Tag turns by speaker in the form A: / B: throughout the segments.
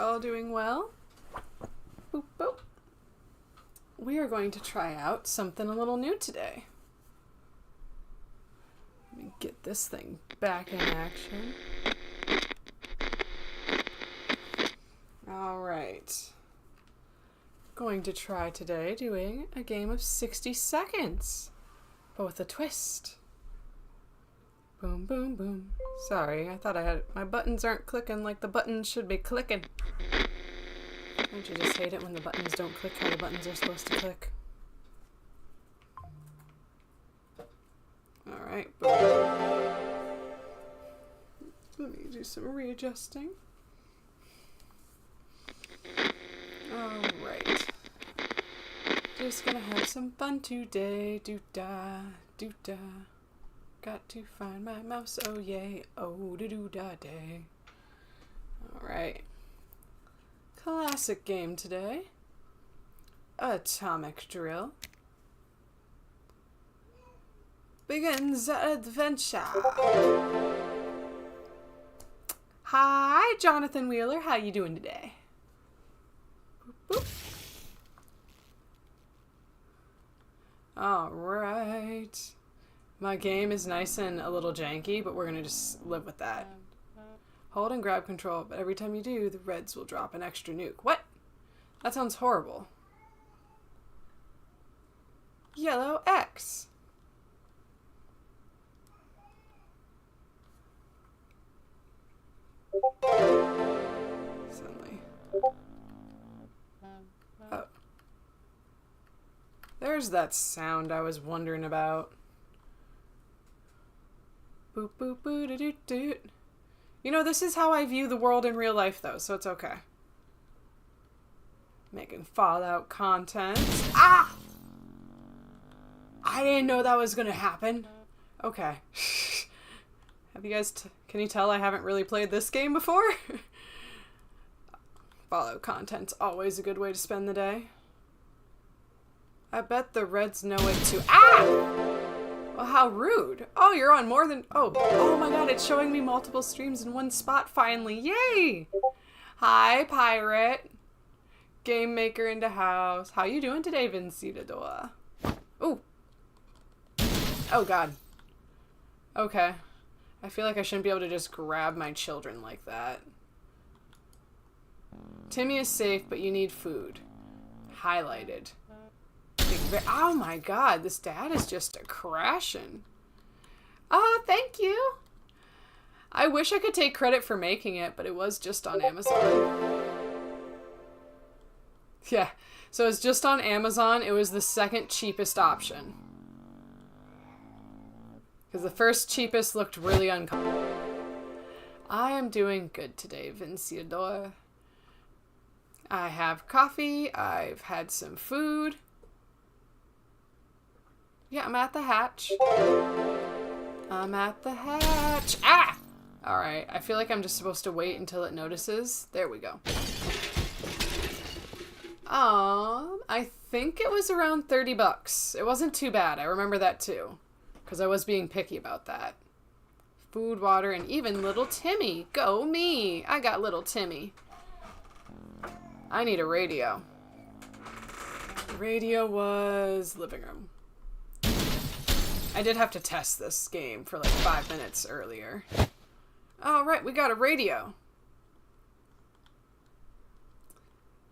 A: all doing well. Boop, boop. We are going to try out something a little new today. Let me get this thing back in action. All right. Going to try today doing a game of 60 seconds, but with a twist. Boom, boom, boom. Sorry, I thought I had... My buttons aren't clicking like the buttons should be clicking. Don't you just hate it when the buttons don't click how the buttons are supposed to click? Alright, boom. Let me do some readjusting. Alright. Just gonna have some fun today. Do-da, do-da. Got to find my mouse, oh yay, oh do-do-da-day. Alright. Classic game today. Atomic drill. Begins adventure. Hi, Jonathan Wheeler, how you doing today? Boop, boop. Alright. My game is nice and a little janky, but we're going to just live with that. Hold and grab control, but every time you do, the reds will drop an extra nuke. What? That sounds horrible. Yellow X. Suddenly. Oh. There's that sound I was wondering about. Boop, boop, boo, doo, doo, doo. You know, this is how I view the world in real life, though, so it's okay. Making Fallout content. Ah! I didn't know that was gonna happen. Okay. Have you guys... can you tell I haven't really played this game before? Fallout content's always a good way to spend the day. I bet the reds know it too. Ah! Well, how rude. Oh, you're on more than... Oh my god, it's showing me multiple streams in one spot finally. Yay! Hi, pirate. Game maker into house. How you doing today, Vincitador? Ooh. Oh, god. Okay. I feel like I shouldn't be able to just grab my children like that. Timmy is safe, but you need food. Highlighted. Oh my god, this dad is just crashing. Oh, thank you. I wish I could take credit for making it, but it was just on Amazon. Yeah, so it's just on Amazon. It was the second cheapest option. Because the first cheapest looked really uncommon. I am doing good today, Vinciador. I have coffee. I've had some food. Yeah, I'm at the hatch. I'm at the hatch. Ah! Alright, I feel like I'm just supposed to wait until it notices. There we go. I think it was around 30 bucks. It wasn't too bad. I remember that too. Because I was being picky about that. Food, water, and even little Timmy. Go me! I got little Timmy. I need a radio. The radio was living room. I did have to test this game for like 5 minutes earlier. Oh, right, we got a radio.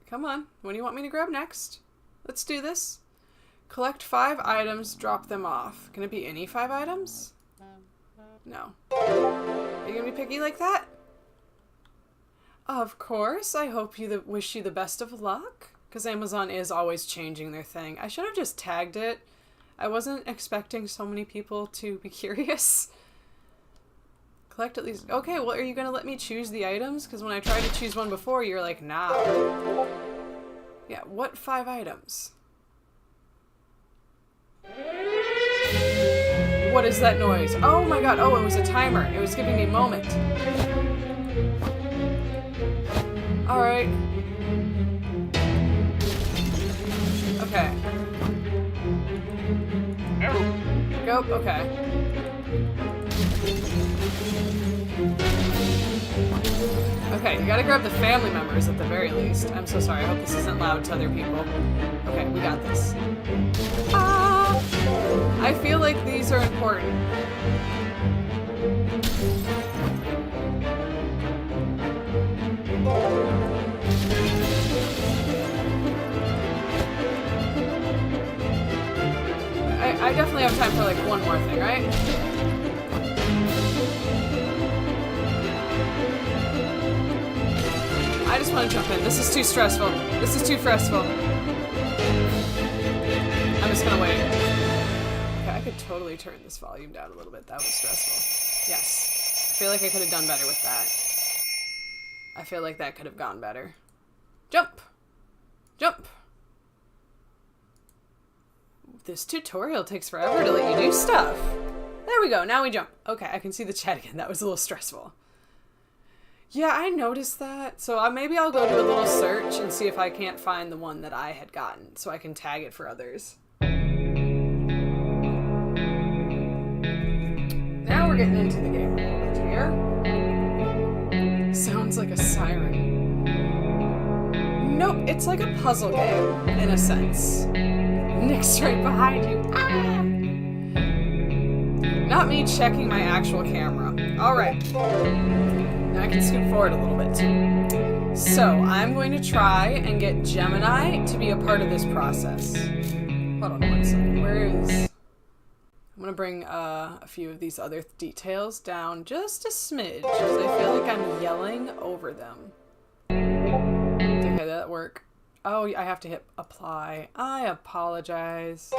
A: Come on, what do you want me to grab next? Let's do this. Collect 5 items, drop them off. Can it be any 5 items? No. Are you gonna be picky like that? Of course, I hope you wish you the best of luck. Because Amazon is always changing their thing. I should have just tagged it. I wasn't expecting so many people to be curious. Collect at least... Okay, well, are you going to let me choose the items? Because when I tried to choose one before, you're like, nah. Yeah, what 5 items? What is that noise? Oh my god, oh, it was a timer. It was giving me a moment. Alright. Okay. Go, okay. Okay, you gotta grab the family members at the very least. I'm so sorry, I hope this isn't loud to other people. Okay, we got this. Ah! I feel like these are important. I definitely have time for like one more thing, right? I just want to jump in. This is too stressful. This is too stressful. I'm just gonna wait. Okay, I could totally turn this volume down a little bit. That was stressful. Yes. I feel like I could have done better with that. I feel like that could have gone better. Jump! Jump! This tutorial takes forever to let you do stuff. There we go. Now we jump. Okay, I can see the chat again. That was a little stressful. Yeah, I noticed that. So maybe I'll go do a little search and see if I can't find the one that I had gotten so I can tag it for others. Now we're getting into the game a little bit here. Sounds like a siren. Nope, it's like a puzzle game in a sense. Nick's right behind you. Ah! Not me checking my actual camera. Alright. Now I can scoot forward a little bit too. So, I'm going to try and get Gemini to be a part of this process. Hold on 1 second. Where is... I'm going to bring a few of these other details down just a smidge, because I feel like I'm yelling over them. Okay, did that work? Oh, I have to hit apply. I apologize.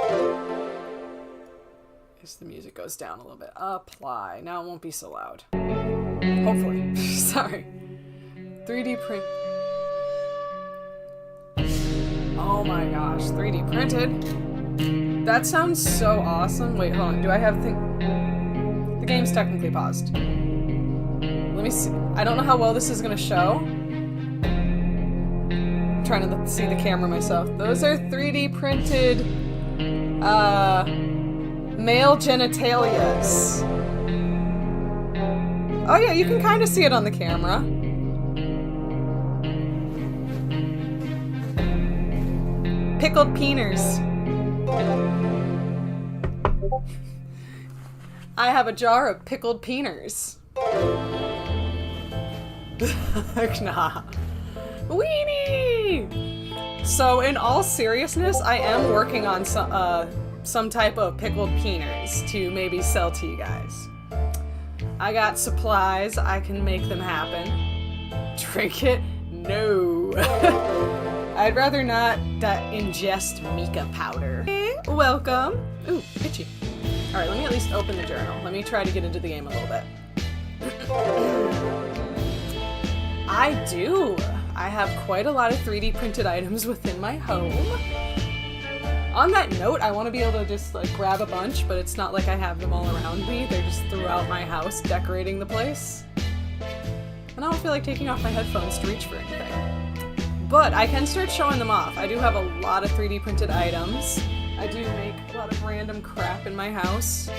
A: Guess the music goes down a little bit. Apply. Now it won't be so loud. Hopefully. Sorry. 3D print. Oh my gosh, 3D printed. That sounds so awesome. Wait, hold on. Do I have the game's technically paused. Let me see. I don't know how well this is gonna show. Trying to see the camera myself. Those are 3D printed male genitalias. Oh yeah, you can kind of see it on the camera. Pickled peeners. I have a jar of pickled peeners. Nah. Weenie! So, in all seriousness, I am working on some type of pickled peeners to maybe sell to you guys. I got supplies. I can make them happen. Drink it? No. I'd rather not ingest mica powder. Hey, welcome. Ooh, itchy. Alright, let me at least open the journal. Let me try to get into the game a little bit. I do. I have quite a lot of 3D printed items within my home. On that note, I want to be able to just like grab a bunch, but it's not like I have them all around me. They're just throughout my house decorating the place. And I don't feel like taking off my headphones to reach for anything. But I can start showing them off. I do have a lot of 3D printed items. I do make a lot of random crap in my house.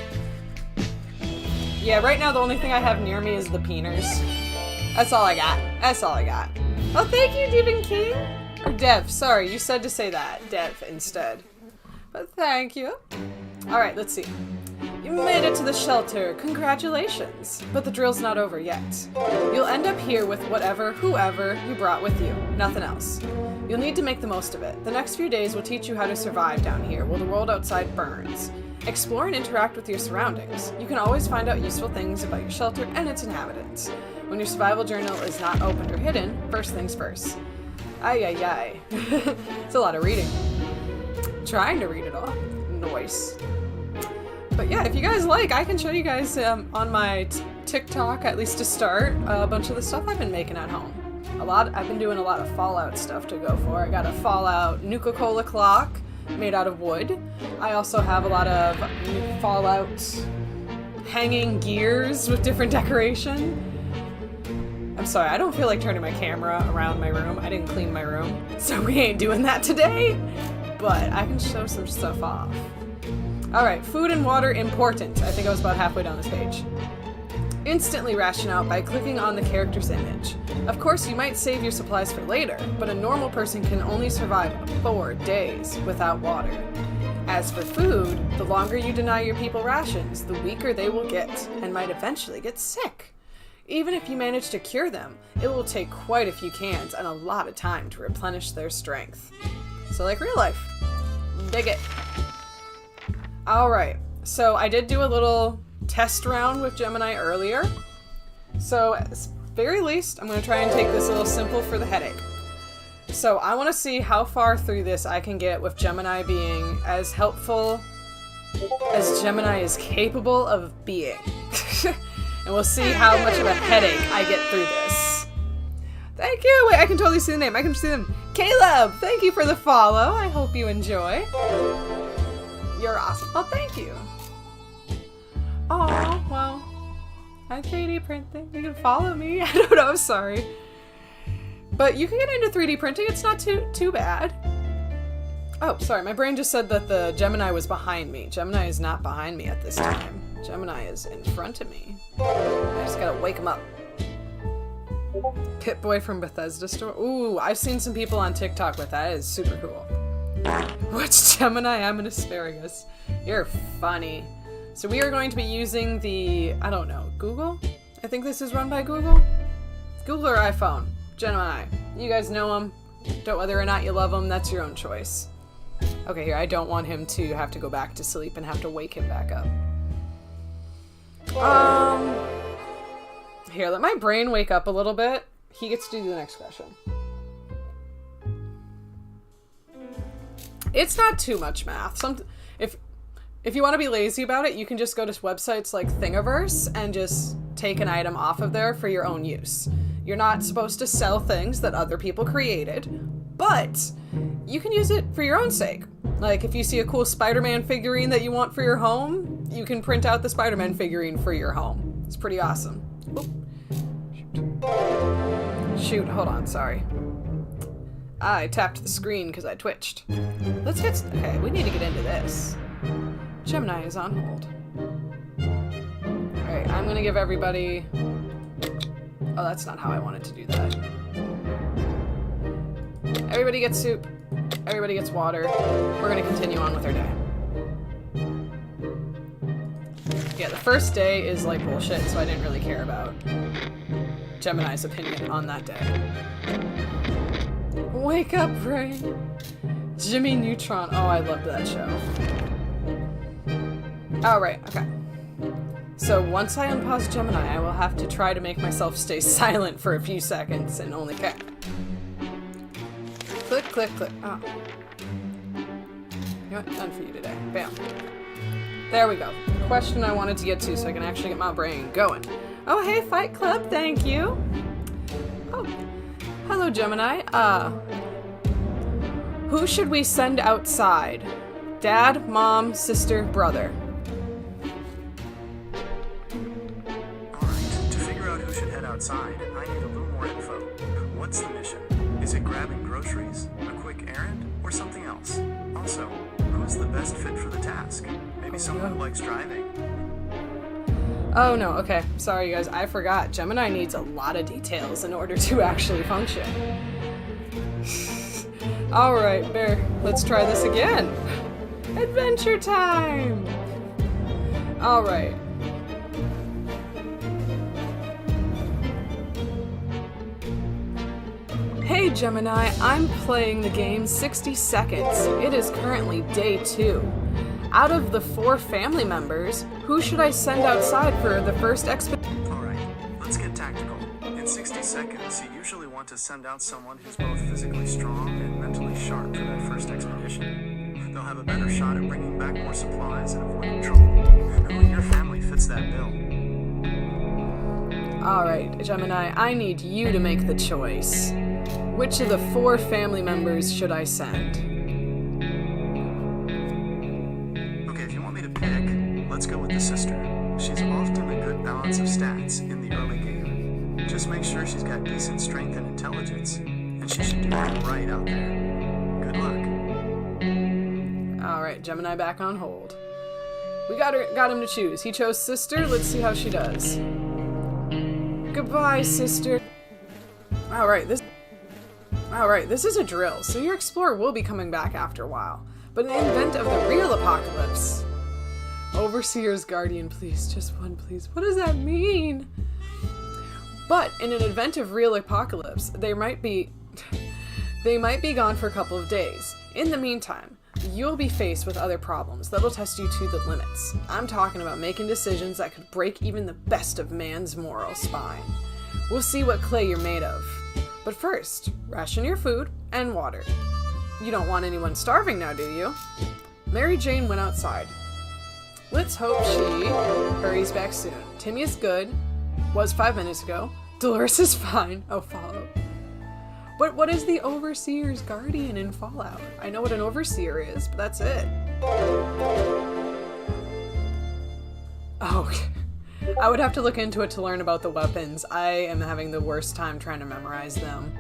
A: Yeah, right now the only thing I have near me is the peeners. That's all I got. That's all I got. Oh, thank you, Devin King. Or Dev, sorry, you said to say that. Dev instead. But thank you. Alright, let's see. You made it to the shelter. Congratulations. But the drill's not over yet. You'll end up here with whoever you brought with you. Nothing else. You'll need to make the most of it. The next few days will teach you how to survive down here while the world outside burns. Explore and interact with your surroundings. You can always find out useful things about your shelter and its inhabitants. When your survival journal is not opened or hidden, first things first. Ay, ay, ay. It's a lot of reading. Trying to read it all. Noise. But yeah, if you guys like, I can show you guys on my TikTok, at least to start, a bunch of the stuff I've been making at home. I've been doing a lot of Fallout stuff to go for. I got a Fallout Nuka-Cola clock made out of wood. I also have a lot of Fallout hanging gears with different decoration. I'm sorry, I don't feel like turning my camera around my room. I didn't clean my room, so we ain't doing that today. But I can show some stuff off. Alright, food and water important. I think I was about halfway down this page. Instantly ration out by clicking on the character's image. Of course, you might save your supplies for later, but a normal person can only survive 4 days without water. As for food, the longer you deny your people rations, the weaker they will get, and might eventually get sick. Even if you manage to cure them, it will take quite a few cans and a lot of time to replenish their strength. So like real life. Dig it. Alright, so I did do a little test round with Gemini earlier. So at the very least, I'm going to try and take this a little simple for the headache. So I want to see how far through this I can get with Gemini being as helpful as Gemini is capable of being. And we'll see how much of a headache I get through this. Thank you! Wait, I can totally see the name. I can see them. Caleb! Thank you for the follow. I hope you enjoy. You're awesome. Oh, thank you. Oh, well. I 3D printing. You can follow me. I don't know. I'm sorry. But you can get into 3D printing. It's not too bad. Oh, sorry. My brain just said that the Gemini was behind me. Gemini is not behind me at this time. Gemini is in front of me. I just gotta wake him up. Pit-Boy from Bethesda store. Ooh, I've seen some people on TikTok with that. It is super cool. What's Gemini? I'm an asparagus. You're funny. So we are going to be using the, I don't know, Google? I think this is run by Google? Google or iPhone? Gemini. You guys know them. Whether or not you love them, that's your own choice. Okay, here, I don't want him to have to go back to sleep and have to wake him back up. Here, let my brain wake up a little bit. He gets to do the next question. It's not too much math. If you want to be lazy about it, you can just go to websites like Thingiverse and just take an item off of there for your own use. You're not supposed to sell things that other people created, but you can use it for your own sake. Like, if you see a cool Spider-Man figurine that you want for your home, you can print out the Spider-Man figurine for your home. It's pretty awesome. Shoot, hold on, sorry. I tapped the screen because I twitched. Let's get... Okay, we need to get into this. Gemini is on hold. Alright, I'm gonna give everybody... Oh, that's not how I wanted to do that. Everybody gets soup. Everybody gets water. We're gonna continue on with our day. Yeah, the first day is like bullshit, so I didn't really care about Gemini's opinion on that day. Wake up, brain! Jimmy Neutron. Oh, I loved that show. Alright, okay. So once I unpause Gemini, I will have to try to make myself stay silent for a few seconds and only click. Click, click, click. Oh. You know what? Done for you today. Bam. There we go. Question I wanted to get to so I can actually get my brain going. Oh, hey, Fight Club. Thank you. Oh. Hello, Gemini. Who should we send outside? Dad, mom, sister, brother.
B: Outside, I need a little more info. What's the mission? Is it grabbing groceries, a quick errand, or something else? Also, who's the best fit for the task? Maybe someone who likes driving?
A: Oh no, okay. Sorry guys, I forgot. Gemini needs a lot of details in order to actually function. Alright, Bear, let's try this again. Adventure time! Alright. Hey Gemini, I'm playing the game 60 seconds. It is currently day 2. Out of the 4 family members, who should I send outside for the first expedition?
B: Alright, let's get tactical. In 60 seconds, you usually want to send out someone who's both physically strong and mentally sharp for that first expedition. They'll have a better shot at bringing back more supplies and avoiding trouble. Who in your family fits that bill?
A: Alright, Gemini, I need you to make the choice. Which of the 4 family members should I send?
B: Okay, if you want me to pick, let's go with the sister. She's often a good balance of stats in the early game. Just make sure she's got decent strength and intelligence, and she should do it right out there. Good luck.
A: Alright, Gemini back on hold. We got him to choose. He chose sister. Let's see how she does. Goodbye, sister. Alright, this is a drill, so your explorer will be coming back after a while. But in the event of the real apocalypse... Overseer's guardian, please. Just one, please. What does that mean? But in an event of real apocalypse, they might be gone for a couple of days. In the meantime, you'll be faced with other problems that'll test you to the limits. I'm talking about making decisions that could break even the best of man's moral spine. We'll see what clay you're made of. But first, ration your food and water. You don't want anyone starving now, do you? Mary Jane went outside. Let's hope she hurries back soon. Timmy is good. Was 5 minutes ago. Dolores is fine. Oh, Fallout. But what is the Overseer's Guardian in Fallout? I know what an Overseer is, but that's it. Oh, I would have to look into it to learn about the weapons. I am having the worst time trying to memorize them.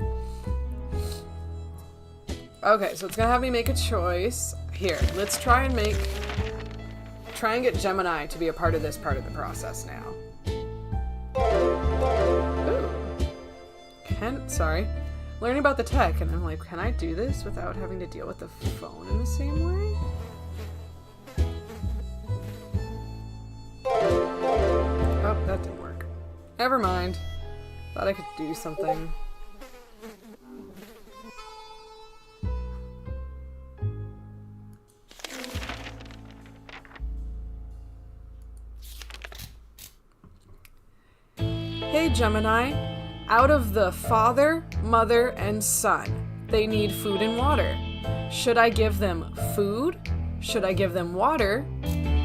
A: Okay, so it's gonna have me make a choice. Here, let's try and get Gemini to be a part of this part of the process now. Ooh. Sorry. Learning about the tech, and I'm like, can I do this without having to deal with the phone in the same way? Oh, that didn't work. Never mind. Thought I could do something. Hey, Gemini. Out of the father, mother, and son, they need food and water. Should I give them food? Should I give them water?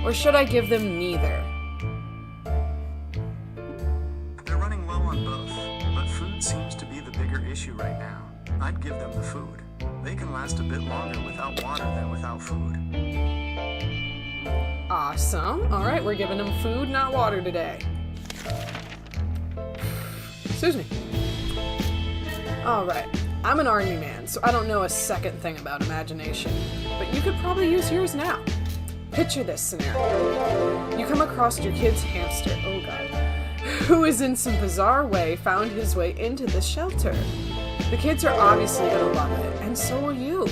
A: Or should I give them neither?
B: They're running low on both, but food seems to be the bigger issue right now. I'd give them the food. They can last a bit longer without water than without food.
A: Awesome. Alright, we're giving them food, not water today. Excuse me. Alright, I'm an army man, so I don't know a second thing about imagination, but you could probably use yours now. Picture this scenario. You come across your kid's hamster, oh god, who is in some bizarre way found his way into the shelter. The kids are obviously gonna love it, and so will you.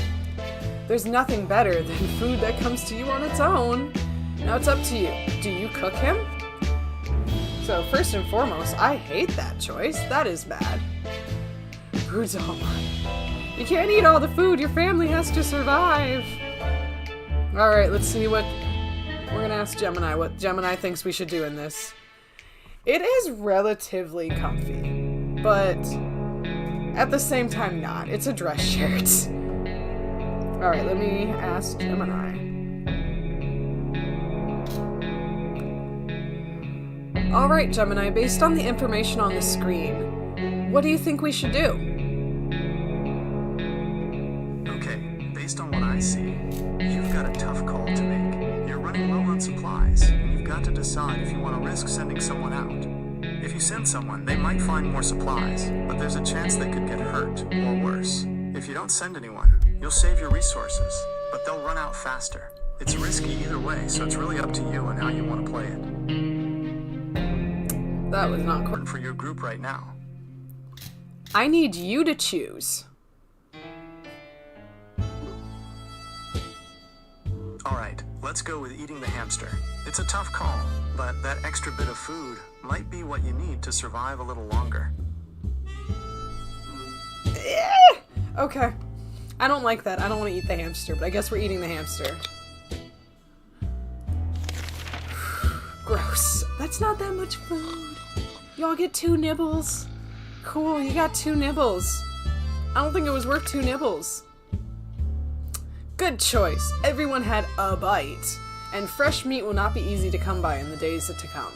A: There's nothing better than food that comes to you on its own. Now it's up to you. Do you cook him? So first and foremost, I hate that choice. That is bad. Food's all mine. You can't eat all the food. Your family has to survive. Alright, let's see what... We're gonna ask Gemini what Gemini thinks we should do in this. It is relatively comfy, but at the same time not. It's a dress shirt. Alright, let me ask Gemini. Alright, Gemini, based on the information on the screen, what do you think we should do?
B: Okay, based on what I see, you've got a tough call to make. You're running low on supplies, and you've got to decide if you want to risk sending someone out. If you send someone, they might find more supplies, but there's a chance they could get hurt, or worse. If you don't send anyone, you'll save your resources, but they'll run out faster. It's risky either way, so it's really up to you and how you want to play it.
A: That was not cool.
B: For your group right now.
A: I need you to choose.
B: Alright, let's go with eating the hamster. It's a tough call, but that extra bit of food might be what you need to survive a little longer.
A: Okay. I don't like that. I don't want to eat the hamster, but I guess we're eating the hamster. Gross. That's not that much food. Y'all get 2 nibbles. Cool, you got 2 nibbles. I don't think it was worth 2 nibbles. Good choice. Everyone had a bite. And fresh meat will not be easy to come by in the days to come.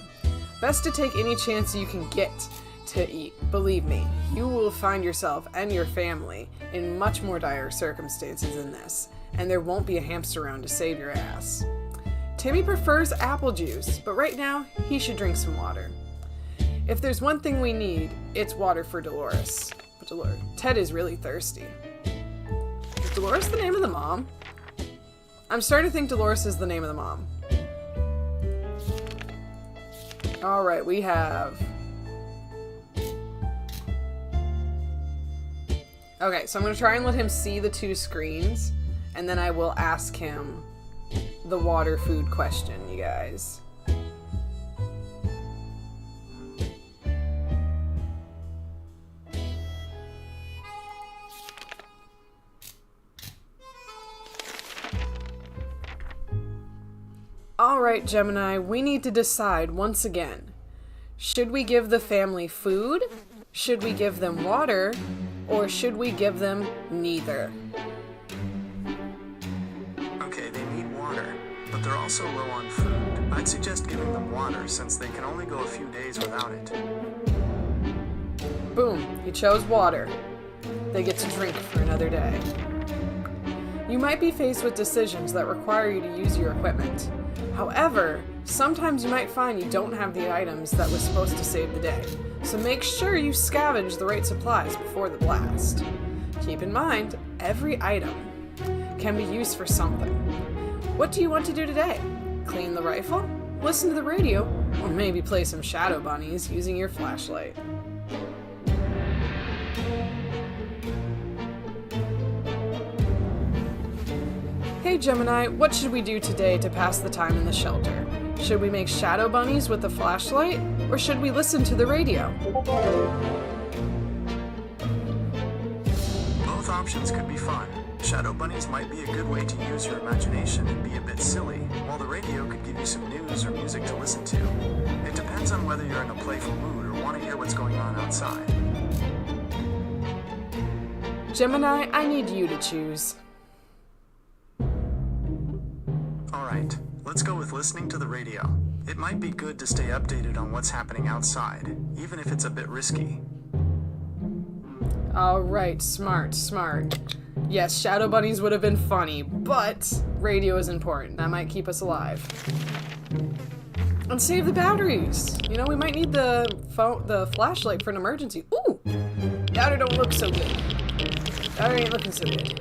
A: Best to take any chance you can get to eat. Believe me, you will find yourself and your family in much more dire circumstances than this. And there won't be a hamster around to save your ass. Timmy prefers apple juice, but right now, he should drink some water. If there's one thing we need, it's water for Dolores. But Ted is really thirsty. Is Dolores the name of the mom? I'm starting to think Dolores is the name of the mom. Alright, we have Okay, so I'm going to try and let him see the two screens, and then I will ask him the water food question, you guys. Alright, Gemini, we need to decide once again. Should we give the family food? Should we give them water? Or should we give them neither?
B: Okay, they need water, but they're also low on food. I'd suggest giving them water since they can only go a few days without it.
A: Boom, he chose water. They get to drink for another day. You might be faced with decisions that require you to use your equipment. However, sometimes you might find you don't have the items that was supposed to save the day, so make sure you scavenge the right supplies before the blast. Keep in mind, every item can be used for something. What do you want to do today? Clean the rifle? Listen to the radio? Or maybe play some shadow bunnies using your flashlight? Hey Gemini, what should we do today to pass the time in the shelter? Should we make shadow bunnies with a flashlight? Or should we listen to the radio?
B: Both options could be fun. Shadow bunnies might be a good way to use your imagination and be a bit silly, while the radio could give you some news or music to listen to. It depends on whether you're in a playful mood or want to hear what's going on outside.
A: Gemini, I need you to choose.
B: Alright, let's go with listening to the radio. It might be good to stay updated on what's happening outside, even if it's a bit risky.
A: Alright, smart. Yes, shadow bunnies would have been funny, but radio is important. That might keep us alive. And save the batteries. You know, we might need the flashlight for an emergency. Ooh! Battery don't look so good. Battery ain't looking so good.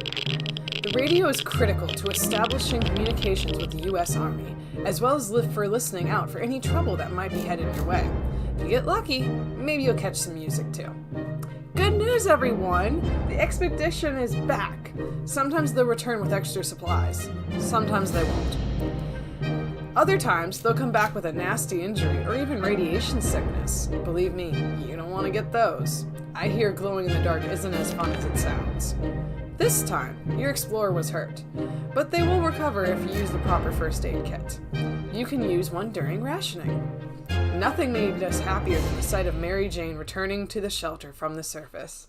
A: The radio is critical to establishing communications with the U.S. Army, as well as for listening out for any trouble that might be headed your way. If you get lucky, maybe you'll catch some music too. Good news, everyone! The expedition is back. Sometimes they'll return with extra supplies. Sometimes they won't. Other times, they'll come back with a nasty injury or even radiation sickness. Believe me, you don't want to get those. I hear glowing in the dark isn't as fun as it sounds. This time, your explorer was hurt, but they will recover if you use the proper first aid kit. You can use one during rationing. Nothing made us happier than the sight of Mary Jane returning to the shelter from the surface.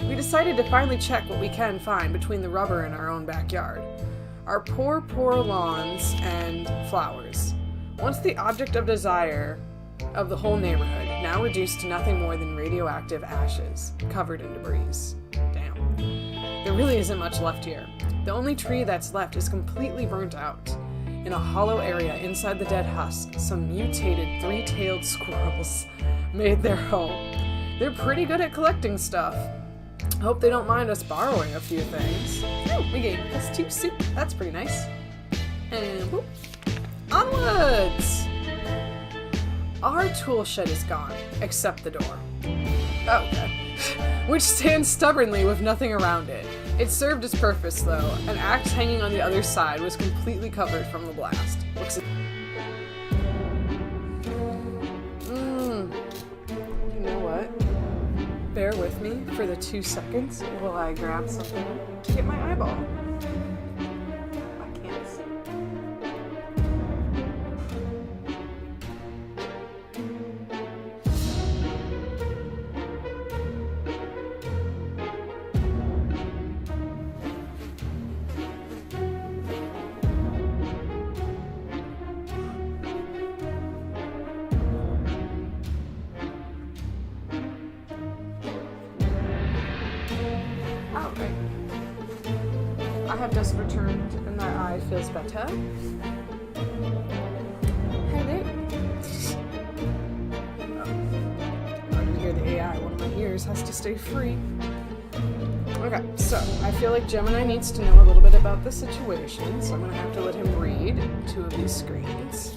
A: We decided to finally check what we can find between the rubber in our own backyard. Our poor lawns and flowers. Once the object of desire of the whole neighborhood, now reduced to nothing more than radioactive ashes, covered in debris. Damn. There really isn't much left here. The only tree that's left is completely burnt out. In a hollow area inside the dead husk, some mutated three-tailed squirrels made their home. They're pretty good at collecting stuff. Hope they don't mind us borrowing a few things. Oh, we gained +2 soup. That's pretty nice. And whoop. Onwards! Our tool shed is gone, except the door. Oh, okay. Which stands stubbornly with nothing around it. It served its purpose, though. An axe hanging on the other side was completely covered from the blast. You know what? Bear with me for the 2 seconds while I grab something to get my eyeball. I can't see. I have just returned and my eye feels better. Hello. I can hear the AI. One of my ears has to stay free. Okay, so I feel like Gemini needs to know a little bit about the situation, so I'm going to have to let him read 2 of these screens.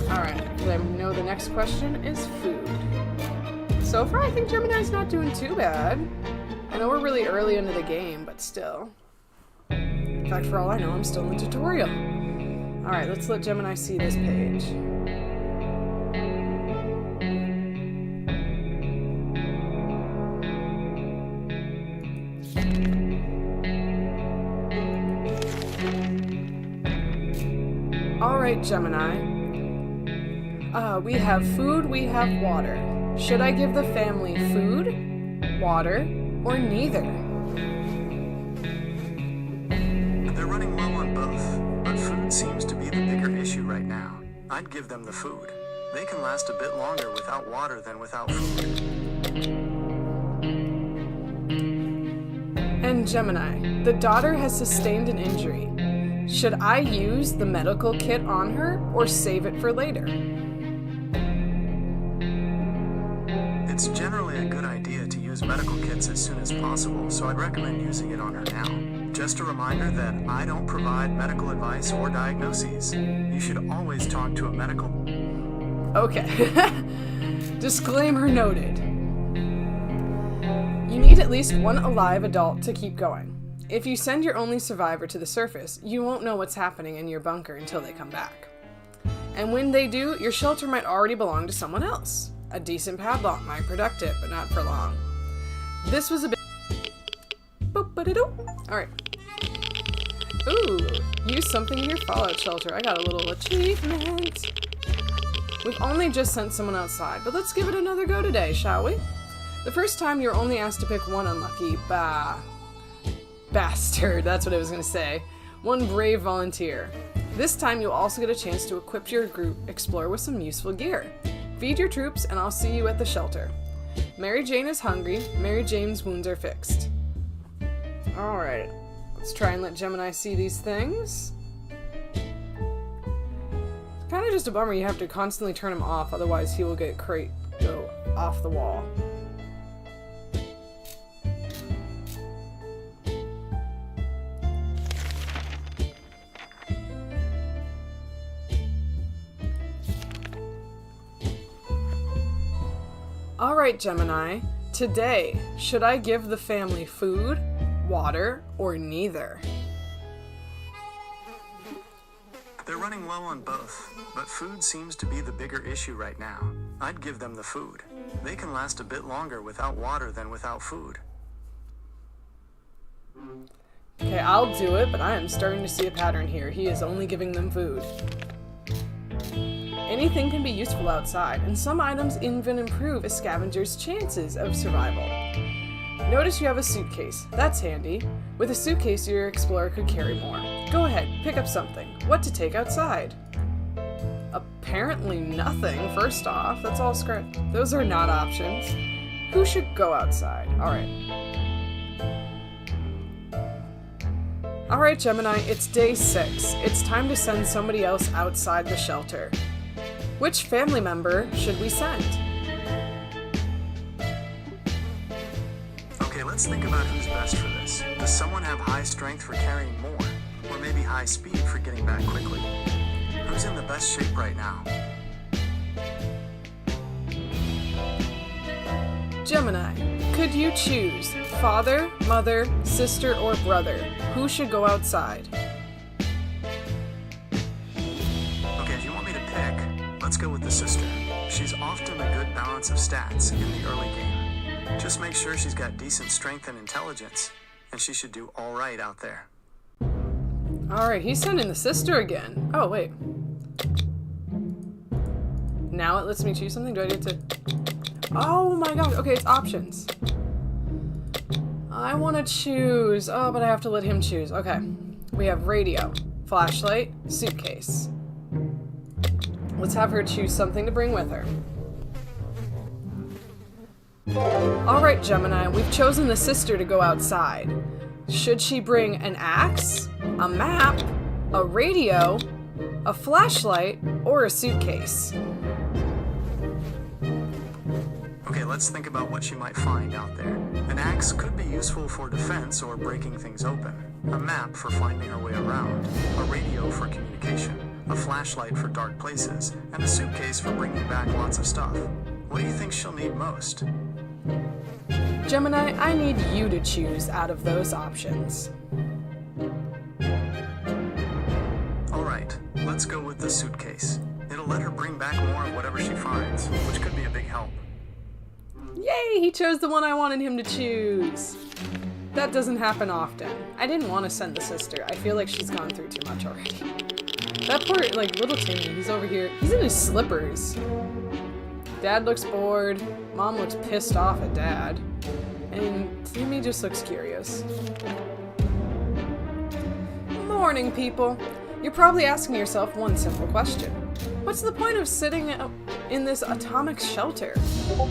A: Alright, because I know the next question is food. So far, I think Gemini's not doing too bad. I know we're really early into the game, but still. In fact, for all I know, I'm still in the tutorial. Alright, let's let Gemini see this page. Alright, Gemini. We have food, we have water. Should I give the family food, water, or neither?
B: They're running low on both, but food seems to be the bigger issue right now. I'd give them the food. They can last a bit longer without water than without food.
A: And Gemini, the daughter has sustained an injury. Should I use the medical kit on her or save it for later?
B: It's generally a good idea to use medical kits as soon as possible, so I'd recommend using it on her now. Just a reminder that I don't provide medical advice or diagnoses. You should always talk to a medical...
A: Okay. Disclaimer noted. You need at least one alive adult to keep going. If you send your only survivor to the surface, you won't know what's happening in your bunker until they come back. And when they do, your shelter might already belong to someone else. A decent padlock might protect it, but not for long. This was a bit... Boop-ba-da-doo. Alright. Ooh, use something in your fallout shelter. I got a little achievement. We've only just sent someone outside, but let's give it another go today, shall we? The first time you're only asked to pick one unlucky bastard, that's what I was going to say. One brave volunteer. This time you'll also get a chance to equip your group explorer with some useful gear. Feed your troops and I'll see you at the shelter. Mary Jane is hungry. Mary Jane's wounds are fixed. Alright, let's try and let Gemini see these things. It's kind of just a bummer you have to constantly turn him off, otherwise he will go off the wall. Alright, Gemini. Today, should I give the family food, water, or neither?
B: They're running low on both, but food seems to be the bigger issue right now. I'd give them the food. They can last a bit longer without water than without food.
A: Okay, I'll do it, but I am starting to see a pattern here. He is only giving them food. Anything can be useful outside, and some items even improve a scavenger's chances of survival. Notice you have a suitcase. That's handy. With a suitcase, your explorer could carry more. Go ahead, pick up something. What to take outside? Apparently nothing, first off. That's all script. Those are not options. Who should go outside? Alright. Alright, Gemini, it's day 6. It's time to send somebody else outside the shelter. Which family member should we send?
B: Okay, let's think about who's best for this. Does someone have high strength for carrying more? Or maybe high speed for getting back quickly? Who's in the best shape right now?
A: Gemini, could you choose father, mother, sister, or brother? Who should go outside?
B: Okay, if you want me to pick, let's go with the sister. She's often a good balance of stats in the early game. Just make sure she's got decent strength and intelligence, and she should do alright out there.
A: Alright, he's sending the sister again. Oh, wait. Now it lets me choose something? Do I get to... Oh my gosh, okay, it's options. I want to choose. Oh, but I have to let him choose. Okay. We have radio, flashlight, suitcase. Let's have her choose something to bring with her. Alright, Gemini, we've chosen the sister to go outside. Should she bring an axe, a map, a radio, a flashlight, or a suitcase?
B: Okay, let's think about what she might find out there. An axe could be useful for defense or breaking things open. A map for finding her way around. A radio for communication. A flashlight for dark places. And a suitcase for bringing back lots of stuff. What do you think she'll need most?
A: Gemini, I need you to choose out of those options.
B: Alright, let's go with the suitcase. It'll let her bring back more of whatever she finds, which could be a big help.
A: Yay, he chose the one I wanted him to choose. That doesn't happen often. I didn't want to send the sister. I feel like she's gone through too much already. That poor, like, little Timmy, he's over here. He's in his slippers. Dad looks bored. Mom looks pissed off at Dad. And Timmy just looks curious. Morning, people. You're probably asking yourself one simple question. What's the point of sitting in this atomic shelter?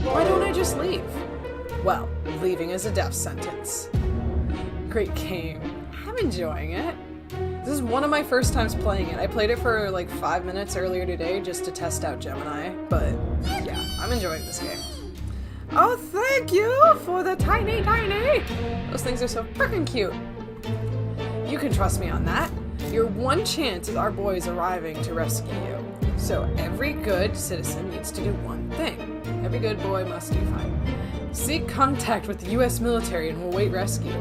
A: Why don't I just leave? Well, leaving is a death sentence. Great game. I'm enjoying it. This is one of my first times playing it. I played it for like 5 minutes earlier today just to test out Gemini, but yeah, I'm enjoying this game. Oh, thank you for the tiny. Those things are so freaking cute. You can trust me on that. Your one chance is our boys arriving to rescue you. So every good citizen needs to do one thing. Every good boy must do fine. Seek contact with the U.S. military and we'll wait rescue.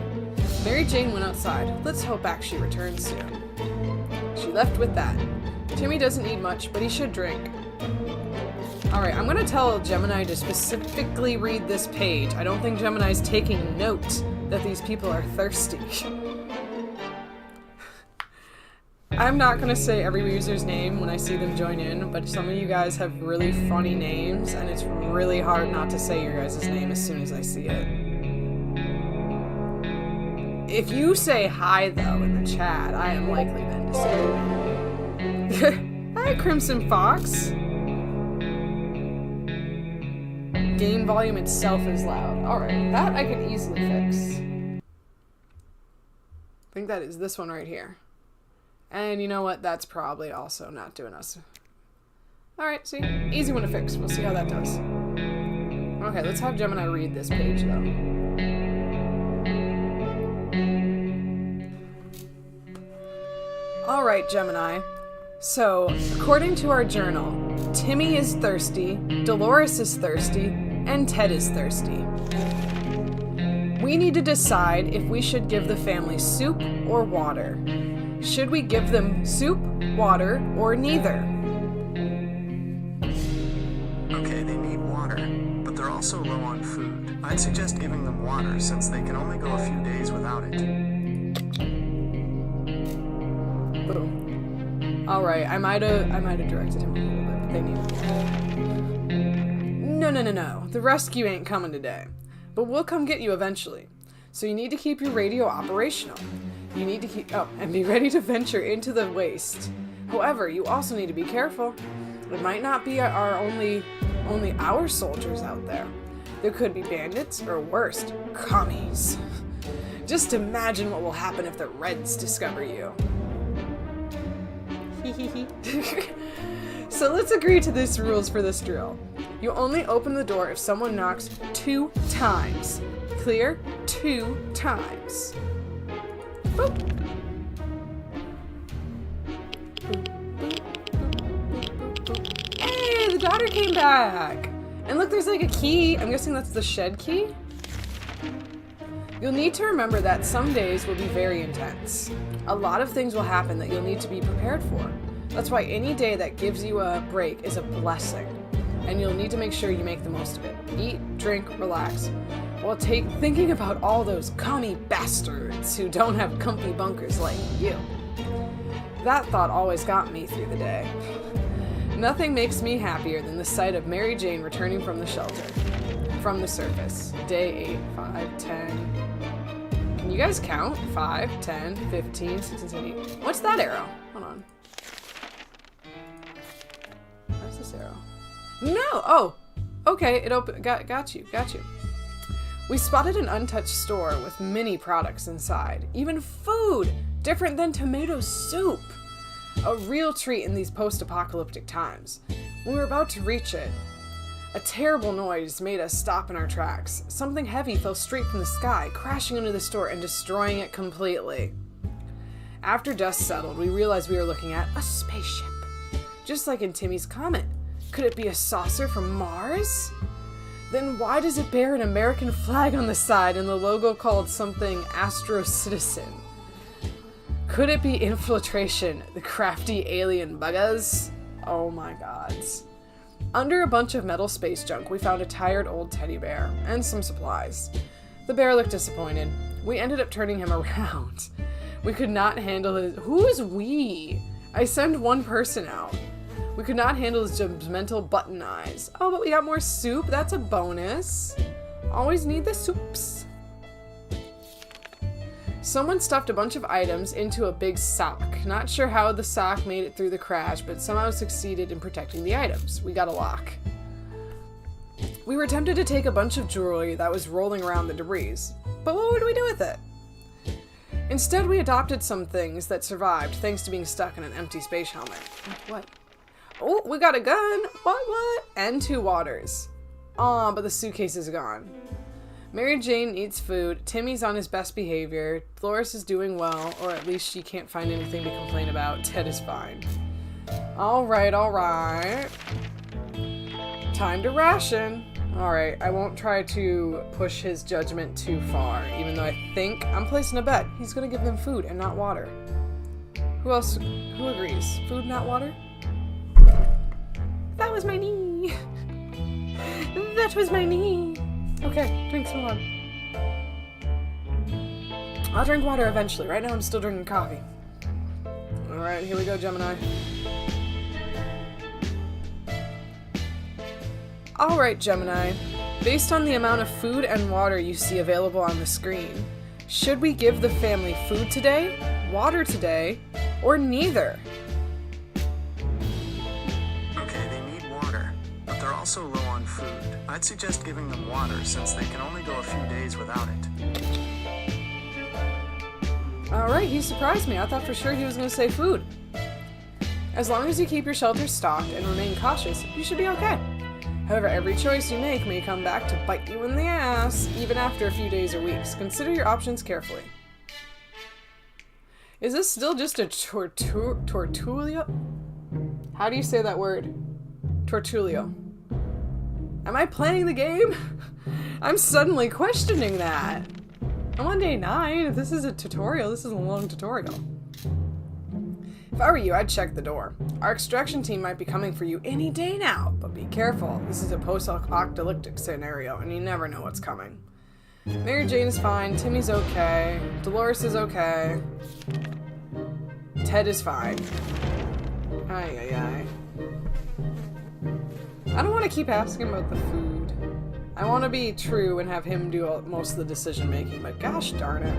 A: Mary Jane went outside. Let's hope back she returns soon. She left with that. Timmy doesn't need much, but he should drink. Alright, I'm gonna tell Gemini to specifically read this page. I don't think Gemini's taking note that these people are thirsty. I'm not gonna say every user's name when I see them join in, but some of you guys have really funny names, and it's really hard not to say your guys' name as soon as I see it. If you say hi, though, in the chat, I am likely then to say hi, Crimson Fox. Game volume itself is loud. Alright, that I can easily fix. I think that is this one right here. And you know what? That's probably also not doing us. Alright, see? Easy one to fix. We'll see how that does. Okay, let's have Gemini read this page, though. Alright, Gemini. So, according to our journal, Timmy is thirsty, Dolores is thirsty, and Ted is thirsty. We need to decide if we should give the family soup or water. Should we give them soup, water, or neither?
B: Okay, they need water, but they're also low on food. I'd suggest giving them water since they can only go a few days without it.
A: Boom. Alright, I might have directed him a little bit, but they need water. No. The rescue ain't coming today. But we'll come get you eventually. So you need to keep your radio operational. You need to keep and be ready to venture into the waste. However, you also need to be careful. It might not be only our soldiers out there. There could be bandits or worst, commies. Just imagine what will happen if the Reds discover you. So let's agree to these rules for this drill. You only open the door if someone knocks 2 times. Clear? 2 times. Boop. Hey, the daughter came back! And look, there's like a key. I'm guessing that's the shed key? You'll need to remember that some days will be very intense. A lot of things will happen that you'll need to be prepared for. That's why any day that gives you a break is a blessing. And you'll need to make sure you make the most of it. Eat, drink, relax. While thinking about all those commie bastards who don't have comfy bunkers like you. That thought always got me through the day. Nothing makes me happier than the sight of Mary Jane returning from the shelter. From the surface. Day 8, 5, 10... Can you guys count? 5, 10, 15, 16, 17... What's that arrow? Hold on. Where's this arrow? No! Oh! Okay, it opened. Got you. We spotted an untouched store with many products inside. Even food! Different than tomato soup! A real treat in these post-apocalyptic times. When we were about to reach it, a terrible noise made us stop in our tracks. Something heavy fell straight from the sky, crashing into the store and destroying it completely. After dust settled, we realized we were looking at a spaceship. Just like in Timmy's comment. Could it be a saucer from Mars? Then why does it bear an American flag on the side and the logo called something Astro Citizen? Could it be infiltration, the crafty alien buggers? Oh my gods. Under a bunch of metal space junk, we found a tired old teddy bear and some supplies. The bear looked disappointed. We ended up turning him around. We could not handle his... Who is we? I send one person out. We could not handle his judgmental button eyes. Oh, but we got more soup. That's a bonus. Always need the soups. Someone stuffed a bunch of items into a big sock. Not sure how the sock made it through the crash, but somehow succeeded in protecting the items. We got a lock. We were tempted to take a bunch of jewelry that was rolling around the debris, but what would we do with it? Instead, we adopted some things that survived thanks to being stuck in an empty space helmet. What? Oh, we got a gun. What? And 2 waters. Aw, but the suitcase is gone. Mary Jane eats food. Timmy's on his best behavior. Dolores is doing well, or at least she can't find anything to complain about. Ted is fine. Alright. Time to ration. Alright, I won't try to push his judgment too far, even though I think I'm placing a bet. He's gonna give them food and not water. Who agrees? Food, not water? That was my knee. That was my knee. Okay, drink some water. I'll drink water eventually. Right now I'm still drinking coffee. Alright, here we go, Gemini. Alright, Gemini. Based on the amount of food and water you see available on the screen, should we give the family food today, water today, or neither?
B: Okay, they need water, but they're also low on food. I'd suggest giving them water since they can only go a few days without it.
A: Alright, he surprised me. I thought for sure he was going to say food. As long as you keep your shelter stocked and remain cautious, you should be okay. However, every choice you make may come back to bite you in the ass, even after a few days or weeks. Consider your options carefully. Is this still just a tortulio? How do you say that word? Tortulio. Am I playing the game? I'm suddenly questioning that. I'm on day 9. If this is a tutorial, this is a long tutorial. If I were you, I'd check the door. Our extraction team might be coming for you any day now, but be careful. This is a post-apocalyptic scenario, and you never know what's coming. Mary Jane is fine. Timmy's okay. Dolores is okay. Ted is fine. Ay. I don't want to keep asking about the food. I want to be true and have him do most of the decision making, but gosh darn it.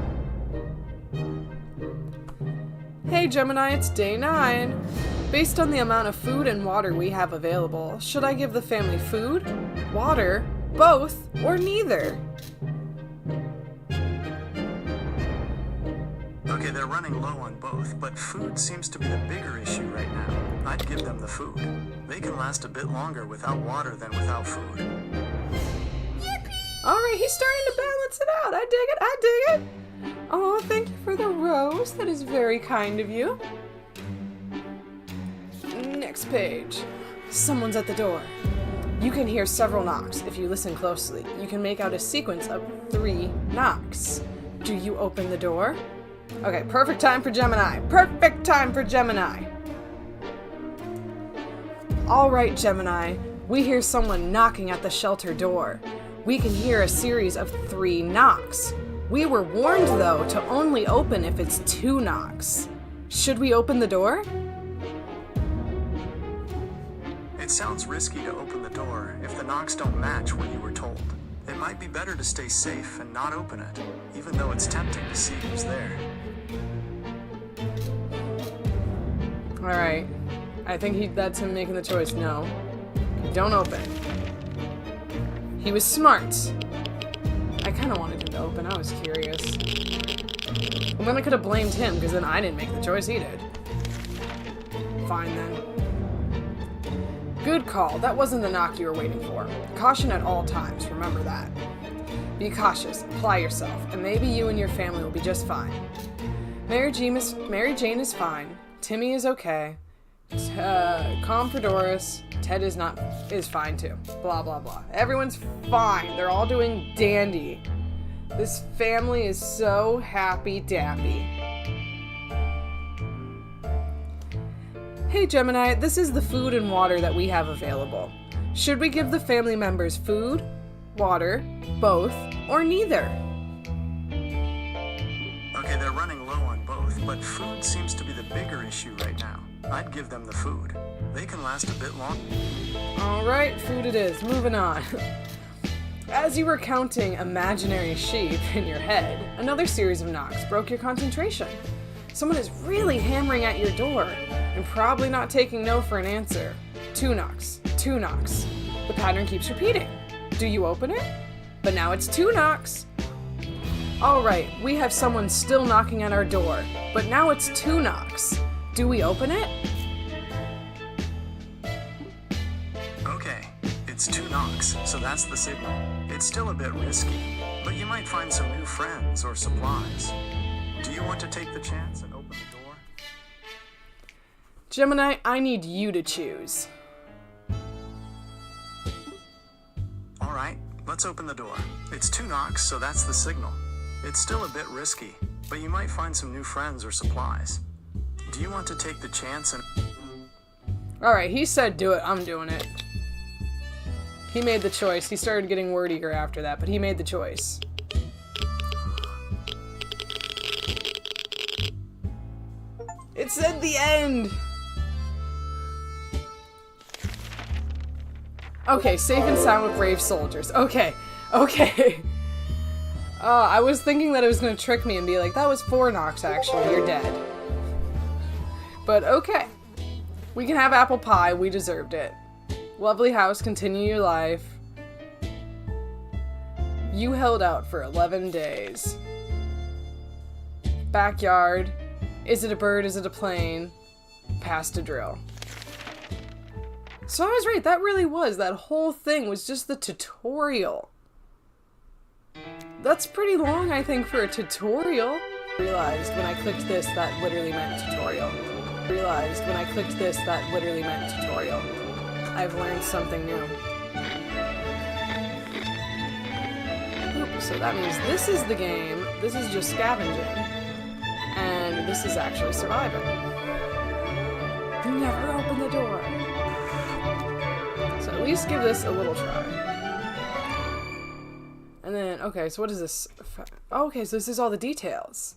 A: Hey Gemini, it's day 9. Based on the amount of food and water we have available, should I give the family food, water, both, or neither?
B: Okay, they're running low on both, but food seems to be the bigger issue right now. I'd give them the food. They can last a bit longer without water than without food.
A: Alright, he's starting to balance it out. I dig it. Oh, thank you for the rose. That is very kind of you. Next page. Someone's at the door. You can hear several knocks. If you listen closely, you can make out a sequence of 3 knocks. Do you open the door? Okay, perfect time for Gemini. Perfect time for Gemini. Alright, Gemini. We hear someone knocking at the shelter door. We can hear a series of 3 knocks. We were warned, though, to only open if it's 2 knocks. Should we open the door?
B: It sounds risky to open the door if the knocks don't match what you were told. It might be better to stay safe and not open it, even though it's tempting to see who's there.
A: Alright. I think that's him making the choice. No. Don't open. He was smart. I kind of wanted him to open. I was curious. And then I could have blamed him, because then I didn't make the choice, he did. Fine, then. Good call. That wasn't the knock you were waiting for. Caution at all times. Remember that. Be cautious. Apply yourself. And maybe you and your family will be just fine. Mary Jane is fine. Timmy is okay. Calm for Doris. Ted is fine too. Blah, blah, blah. Everyone's fine. They're all doing dandy. This family is so happy-dappy. Hey Gemini, this is the food and water that we have available. Should we give the family members food, water, both, or neither?
B: Okay, they're running low on both, but food seems to be the bigger issue right now. I'd give them the food. They can last a bit longer.
A: Alright, food it is. Moving on. As you were counting imaginary sheep in your head, another series of knocks broke your concentration. Someone is really hammering at your door and probably not taking no for an answer. 2 knocks. 2 knocks. The pattern keeps repeating. Do you open it? But now it's 2 knocks. Alright, we have someone still knocking at our door, but now it's 2 knocks. Do we open it?
B: Okay, it's 2 knocks, so that's the signal. It's still a bit risky, but you might find some new friends or supplies. Do you want to take the chance and open the door?
A: Gemini, I need you to choose.
B: Alright, let's open the door. It's 2 knocks, so that's the signal. It's still a bit risky, but you might find some new friends or supplies. Do you want to take the chance and...
A: Alright, he said do it, I'm doing it. He made the choice. He started getting wordier after that, but he made the choice. It said the end! Okay, safe and sound with brave soldiers. Okay, okay. I was thinking that it was going to trick me and be like, that was 4 knocks actually, you're dead. But okay. We can have apple pie, we deserved it. Lovely house, continue your life. You held out for 11 days. Backyard. Is it a bird, is it a plane? Passed a drill. So I was right, that really was. That whole thing was just the tutorial. That's pretty long, I think, for a tutorial. Realized when I clicked this, that literally meant tutorial. Realized when I clicked this, that literally meant tutorial. I've learned something new. Oop, so that means this is the game, this is just scavenging, and this is actually surviving. Never open the door. So at least give this a little try. And then, okay, so what is this? Oh, okay, so this is all the details.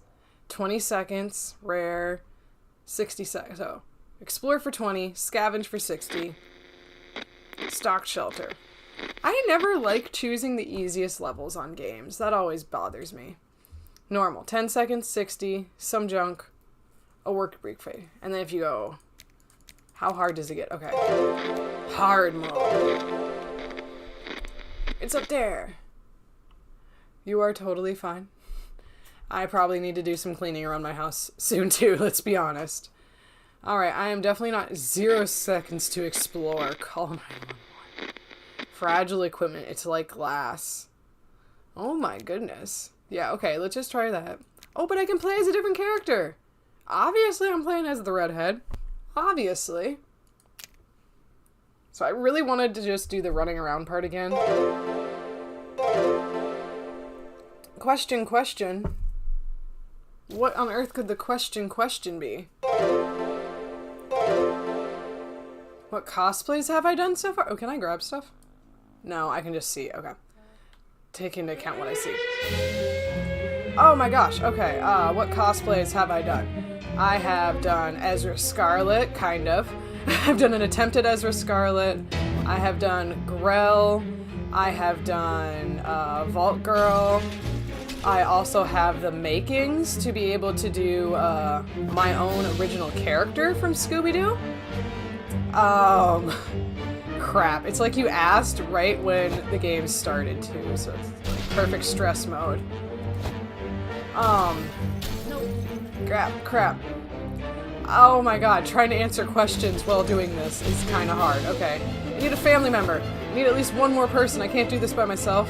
A: 20 seconds, rare, 60 seconds. So, explore for 20, scavenge for 60, stocked shelter. I never like choosing the easiest levels on games. That always bothers me. Normal, 10 seconds, 60, some junk, a work break phase. And then if you go, how hard does it get? Okay. Hard mode. It's up there. You are totally fine. I probably need to do some cleaning around my house soon too, let's be honest. Alright, I am definitely not 0 seconds to explore. Call 911. Fragile equipment, it's like glass. Oh my goodness. Yeah, okay, let's just try that. Oh, but I can play as a different character. Obviously, I'm playing as the redhead. Obviously. So I really wanted to just do the running around part again. Question. What on earth could the question be? What cosplays have I done so far? Oh, can I grab stuff? No, I can just see. Okay. Take into account what I see. Oh my gosh. Okay. What cosplays have I done? I have done Ezra Scarlet, kind of. I've done an attempt at Ezra Scarlet. I have done Grell. I have done Vault Girl. I also have the makings to be able to do my own original character from Scooby-Doo. Crap. It's like you asked right when the game started too, so it's like perfect stress mode. Crap. Oh my god, trying to answer questions while doing this is kind of hard. Okay. I need a family member. I need at least one more person. I can't do this by myself.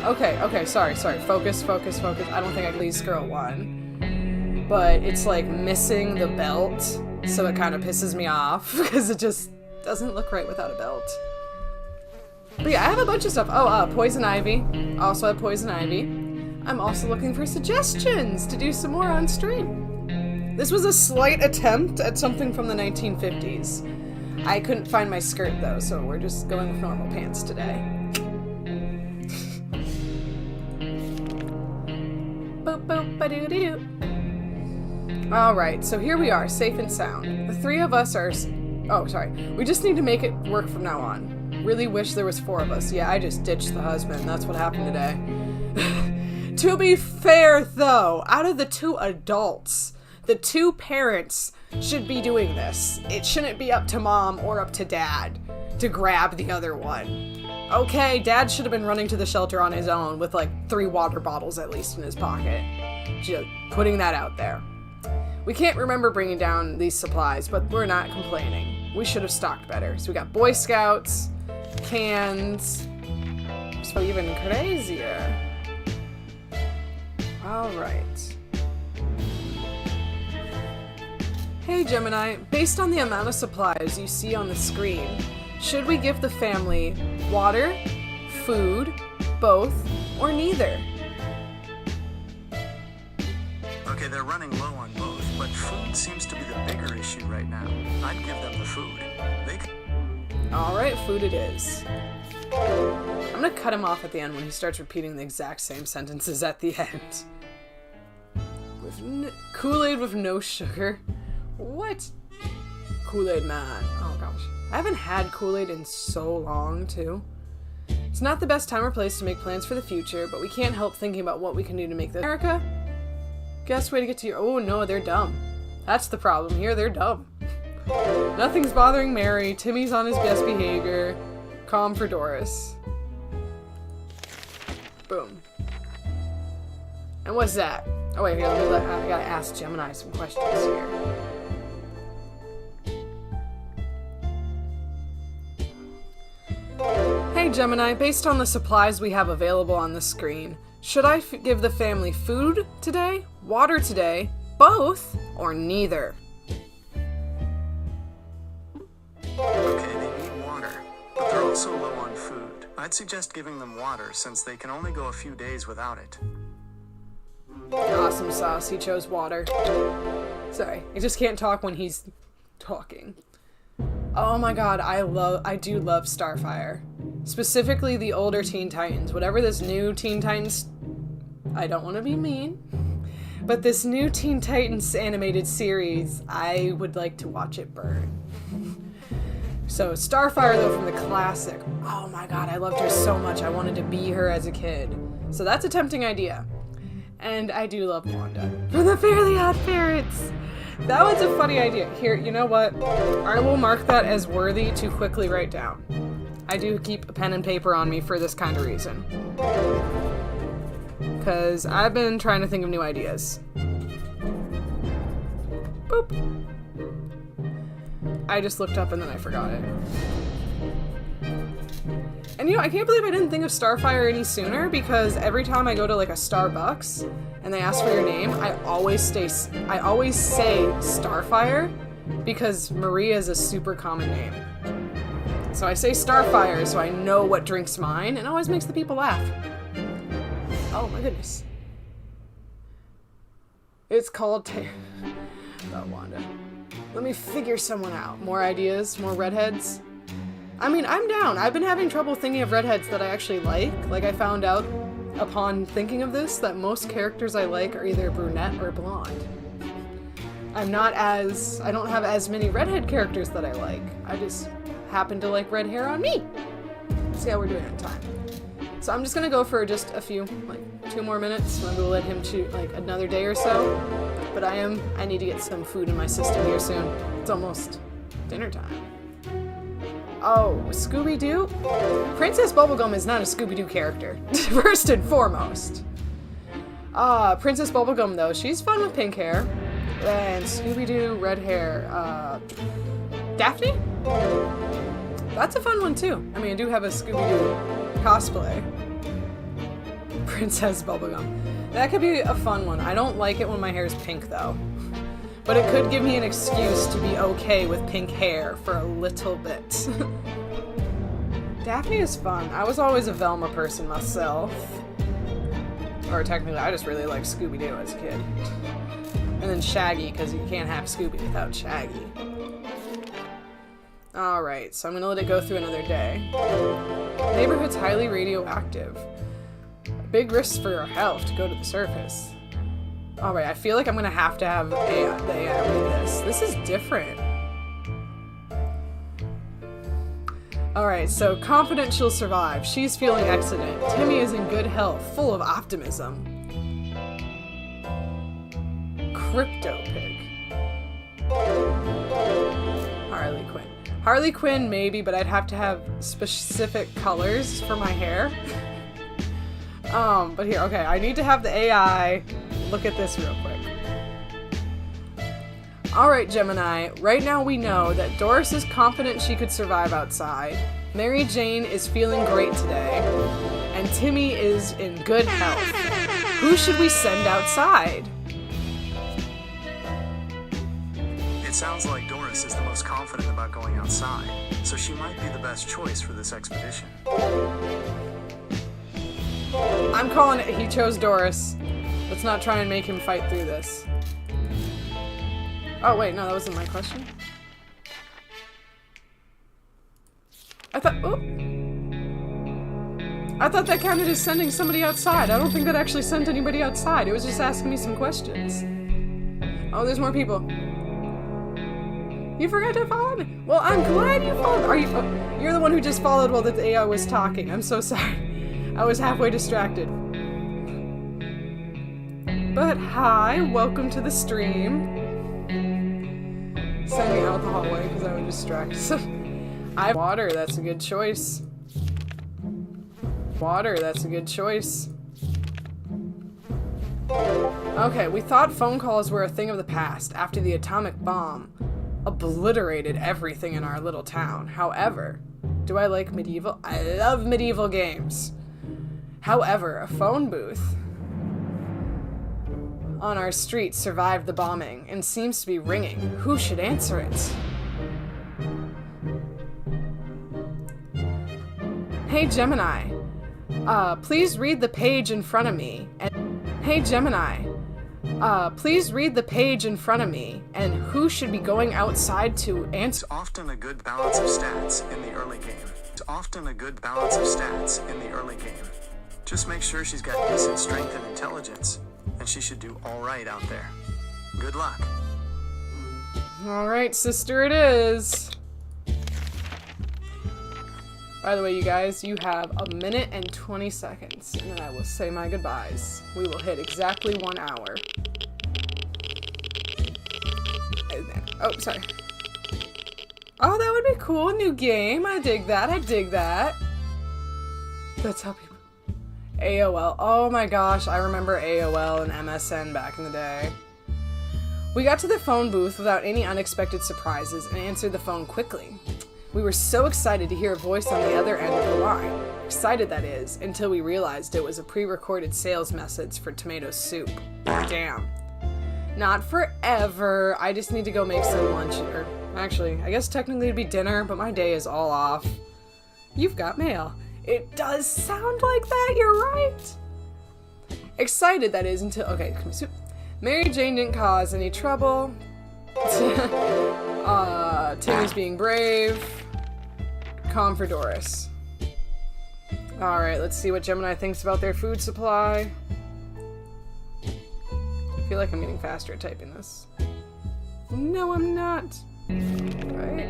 A: Okay, sorry. Focus. I don't think I please girl one. But it's like missing the belt, so it kind of pisses me off because it just doesn't look right without a belt. But yeah, I have a bunch of stuff. Oh, poison ivy. Also have poison ivy. I'm also looking for suggestions to do some more on stream. This was a slight attempt at something from the 1950s. I couldn't find my skirt though, so we're just going with normal pants today. Boop boop ba-doo-doo-doo. Alright, so here we are, safe and sound. The three of us are... Oh, sorry. We just need to make it work from now on. Really wish there was 4 of us. Yeah, I just ditched the husband. That's what happened today. To be fair, though, out of the 2 adults, the 2 parents should be doing this. It shouldn't be up to mom or up to dad to grab the other one. Okay, dad should have been running to the shelter on his own with like 3 water bottles at least in his pocket. Just putting that out there. We can't remember bringing down these supplies, but we're not complaining. We should have stocked better. So we got Boy Scouts, cans, so even crazier. Alright. Hey Gemini, based on the amount of supplies you see on the screen, should we give the family water, food, both, or neither?
B: Okay, they're running low on both, but food seems to be the bigger issue right now. I'd give them the food.
A: Alright, food it is. I'm gonna cut him off at the end when he starts repeating the exact same sentences at the end. With Kool-Aid with no sugar? What? Kool-Aid man. Oh gosh. I haven't had Kool-Aid in so long, too. It's not the best time or place to make plans for the future, but we can't help thinking about what we can do to make this America. Best way to get to your... Oh no, they're dumb. That's the problem here, they're dumb. Nothing's bothering Mary, Timmy's on his best behavior. Calm for Doris. Boom. And what's that? Oh wait, here, I gotta ask Gemini some questions here. Hey Gemini, based on the supplies we have available on the screen, should I give the family food today, water today, both, or neither?
B: Okay, they need water, but they're also low on food. I'd suggest giving them water since they can only go a few days without it.
A: Awesome sauce, he chose water. Sorry, I just can't talk when he's talking. Oh my god, I do love Starfire. Specifically the older Teen Titans. Whatever this new Teen Titans... I don't want to be mean, but this new Teen Titans animated series, I would like to watch it burn. So Starfire, though, from the classic. Oh my god, I loved her so much. I wanted to be her as a kid. So that's a tempting idea. And I do love Wanda from the Fairly Odd Parents. That was a funny idea. Here, you know what? I will mark that as worthy to quickly write down. I do keep a pen and paper on me for this kind of reason. Because I've been trying to think of new ideas. Boop. I just looked up and then I forgot it. And you know, I can't believe I didn't think of Starfire any sooner, because every time I go to like a Starbucks and they ask for your name, I always say Starfire, because Maria is a super common name. So I say Starfire so I know what drink's mine, and it always makes the people laugh. Oh my goodness. It's called oh, Wanda. Let me figure someone out. More ideas? More redheads? I mean, I'm down. I've been having trouble thinking of redheads that I actually like. Like, I found out upon thinking of this that most characters I like are either brunette or blonde. I don't have as many redhead characters that I like. I just happen to like red hair on me. Let's see how we're doing in time. So I'm just gonna go for just a few, like 2 more minutes. I'm gonna let him shoot like another day or so. But I need to get some food in my system here soon. It's almost dinner time. Oh, Scooby-Doo? Princess Bubblegum is not a Scooby-Doo character, first and foremost. Princess Bubblegum, though, she's fun with pink hair. And Scooby-Doo, red hair. Daphne? That's a fun one, too. I mean, I do have a Scooby-Doo cosplay. Princess bubblegum. That could be a fun one. I don't like it when my hair is pink, though. But it could give me an excuse to be okay with pink hair for a little bit. Daphne is fun. I was always a Velma person myself. Or technically, I just really liked Scooby-Doo as a kid. And then Shaggy, because you can't have Scooby without Shaggy. Alright, so I'm gonna let it go through another day. Neighborhood's highly radioactive. Big risks for your health to go to the surface. Alright, I feel like I'm gonna have to have the AI read this. This is different. Alright, so confident she'll survive. She's feeling excellent. Timmy is in good health, full of optimism. Crypto pig. Harley Quinn. Harley Quinn, maybe, but I'd have to have specific colors for my hair. But here, okay, I need to have the AI look at this real quick. Alright, Gemini, right now we know that Doris is confident she could survive outside, Mary Jane is feeling great today, and Timmy is in good health. Who should we send outside?
B: It sounds like Doris is the most confident about going outside, so she might be the best choice for this expedition.
A: I'm calling it. He chose Doris. Let's not try and make him fight through this. Oh, wait, no, that wasn't my question. I thought that counted as sending somebody outside. I don't think that actually sent anybody outside. It was just asking me some questions. Oh, there's more people. You forgot to follow me. Well, I'm glad you followed. Are you? Oh, you're the one who just followed while the AI was talking. I'm so sorry. I was halfway distracted. But hi, welcome to the stream. Send me out the hallway because I would distract. Water, that's a good choice. Water, that's a good choice. Okay, we thought phone calls were a thing of the past after the atomic bomb obliterated everything in our little town. However, do I like medieval? I love medieval games. However, a phone booth on our street survived the bombing and seems to be ringing. Who should answer it? Hey Gemini, please read the page in front of me. Hey Gemini, please read the page in front of me, and who should be going outside to answer?
B: It's often a good balance of stats in the early game. It's often a good balance of stats in the early game. Just make sure she's got decent strength and intelligence, and she should do all right out there. Good luck.
A: All right, sister, it is. By the way, you guys, you have 1 minute and 20 seconds, and then I will say my goodbyes. We will hit exactly 1 hour. Oh, sorry. Oh, that would be cool. New game. I dig that. I dig that. That's how people... AOL. Oh my gosh, I remember AOL and MSN back in the day. We got to the phone booth without any unexpected surprises and answered the phone quickly. We were so excited to hear a voice on the other end of the line. Excited, that is, until we realized it was a pre-recorded sales message for tomato soup. Damn. Not forever. I just need to go make some lunch. Or, actually, I guess technically it'd be dinner, but my day is all off. You've got mail. It does sound like that, you're right. Excited, that is, until... Okay, soup. Mary Jane didn't cause any trouble. Timmy's being brave. Calm for Doris. Alright, let's see what Gemini thinks about their food supply. I feel like I'm getting faster at typing this. No, I'm not. Right?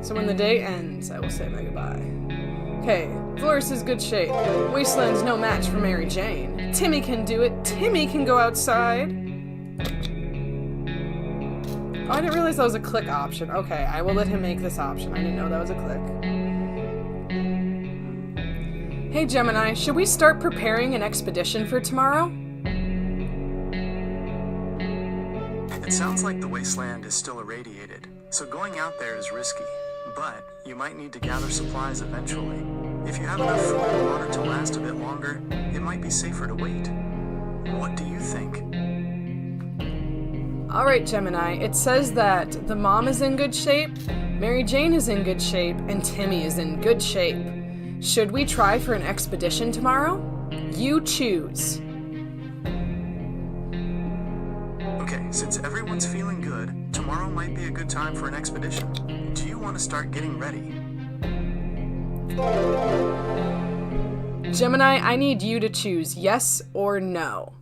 A: So when the day ends, I will say my goodbye. Okay, Flores is good shape. Wasteland's no match for Mary Jane. Timmy can do it. Timmy can go outside. Oh, I didn't realize that was a click option. Okay, I will let him make this option. I didn't know that was a click. Hey Gemini, should we start preparing an expedition for tomorrow?
B: It sounds like the wasteland is still irradiated, so going out there is risky, but you might need to gather supplies eventually. If you have enough food and water to last a bit longer, it might be safer to wait. What do you think?
A: Alright, Gemini, it says that the mom is in good shape, Mary Jane is in good shape, and Timmy is in good shape. Should we try for an expedition tomorrow? You choose.
B: Okay, since everyone's feeling good, tomorrow might be a good time for an expedition. Do you want to start getting ready?
A: Gemini, I need you to choose yes or no.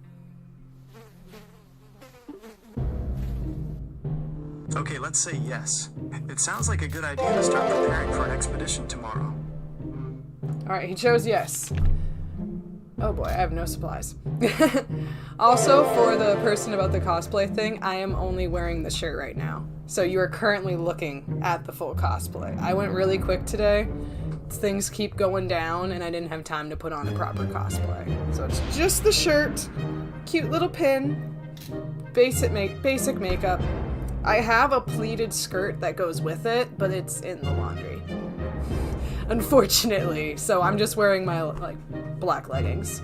B: Okay, let's say yes. It sounds like a good idea to start preparing for an expedition tomorrow.
A: Alright, he chose yes. Oh boy, I have no supplies. Also, for the person about the cosplay thing, I am only wearing the shirt right now. So you are currently looking at the full cosplay. I went really quick today. Things keep going down and I didn't have time to put on a proper cosplay. So it's just the shirt, cute little pin, basic makeup. I have a pleated skirt that goes with it, but it's in the laundry. Unfortunately, so I'm just wearing my black leggings.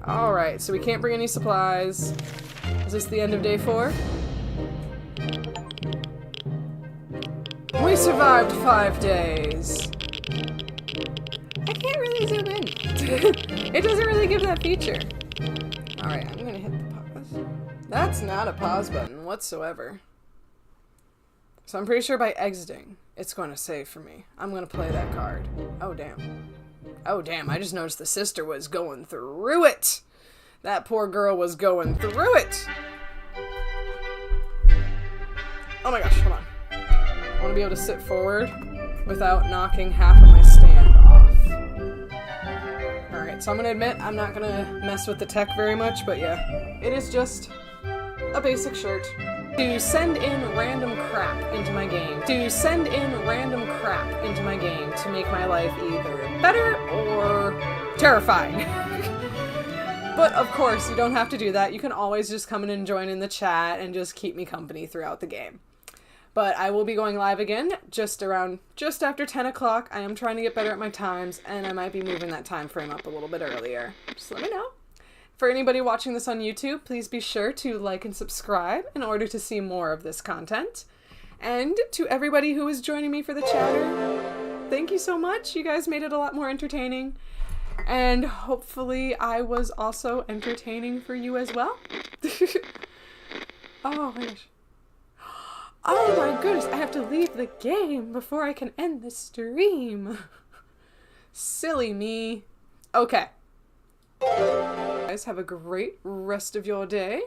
A: Alright, so we can't bring any supplies. Is this the end of day 4? We survived 5 days. I can't really zoom in. It doesn't really give that feature. Alright, I'm gonna hit the pause. That's not a pause button whatsoever. So I'm pretty sure by exiting, it's going to save for me. I'm going to play that card. Oh, damn. Oh, damn. I just noticed the sister was going through it. That poor girl was going through it. Oh my gosh, hold on. I want to be able to sit forward without knocking half of my stand off. Alright, so I'm going to admit I'm not going to mess with the tech very much, but yeah. It is just a basic shirt. To send in random crap into my game. To send in random crap into my game to make my life either better or terrifying. But of course, you don't have to do that. You can always just come in and join in the chat and just keep me company throughout the game. But I will be going live again just after 10 o'clock. I am trying to get better at my times, and I might be moving that time frame up a little bit earlier. Just let me know. For anybody watching this on YouTube, please be sure to like and subscribe in order to see more of this content. And to everybody who is joining me for the chatter, thank you so much. You guys made it a lot more entertaining. And hopefully I was also entertaining for you as well. Oh my gosh. Oh my goodness, I have to leave the game before I can end the stream. Silly me. Okay. Guys, have a great rest of your day.